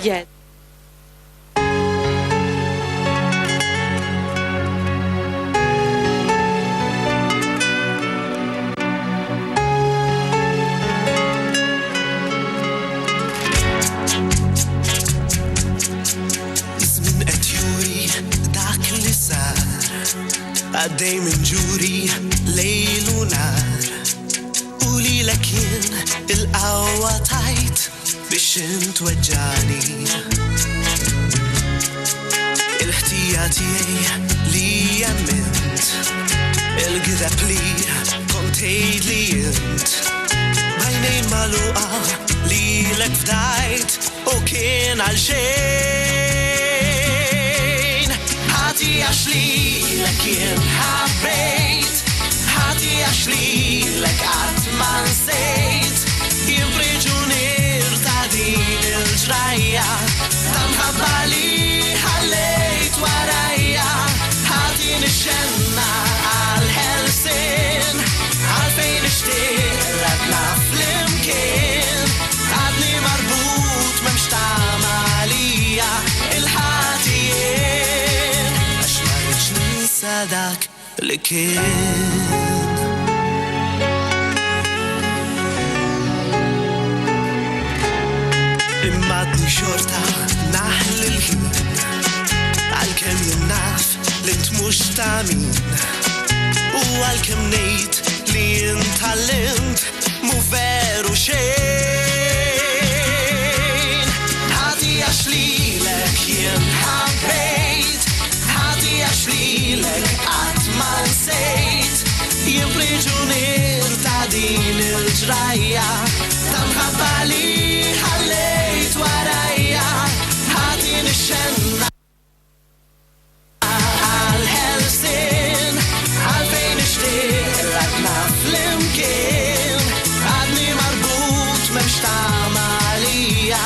Yes. من أتيوري داك اللي صار قدي من جوري ليل ونار قولي لكن القوة تايت بش توجعني الاحتياطي لي يمنت القذب لي كنتيد لي انت بعينين ملوقة لي لك فدايت وكين عالشين هاتي عشلي لكن حبيت هاتي عشلي لك عتما نسيت يمبري جونير تعدين الجراية تنهب علي حليت ورايا هاتي نشنا عالهلسين عالفين اشتغلتنا فلمكين عدني مربوط ممشتعم عليا الحاتيين أشمرش ننسادك لكن إماتني شرطة نحل الهين عالكم ينعف لنت مش تامين وعالكم نيت لي انت علمت مفار وشين هاتي عشلي لك ينحبيت هاتي عشلي لك عتما نسيت يمبري جونير تعدين الجراية تنهب علي حليت ورايا هاتي نشنا عالهلسين عالفين اشتغلتنا فلمكين عدني مربوط ممشتعم عليا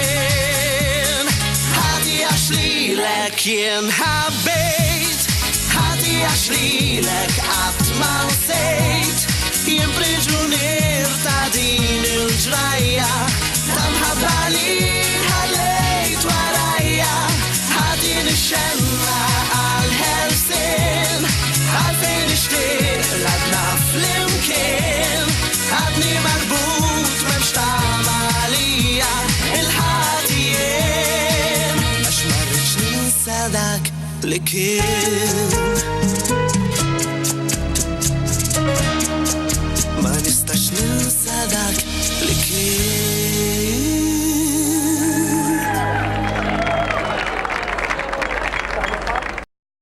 الحاتيين هاتي عشلي لك ينحبيت هاتي عشلي لك عتما نسيت يمبري جونير تعدين الجراية تنهب علي حليت ورايا هاتي نشنا عالهلسين عالفين اشتغلتنا فلمكين عدني مربوط ممشتعم عليا الحاتيين أشمرش ننسادك لكن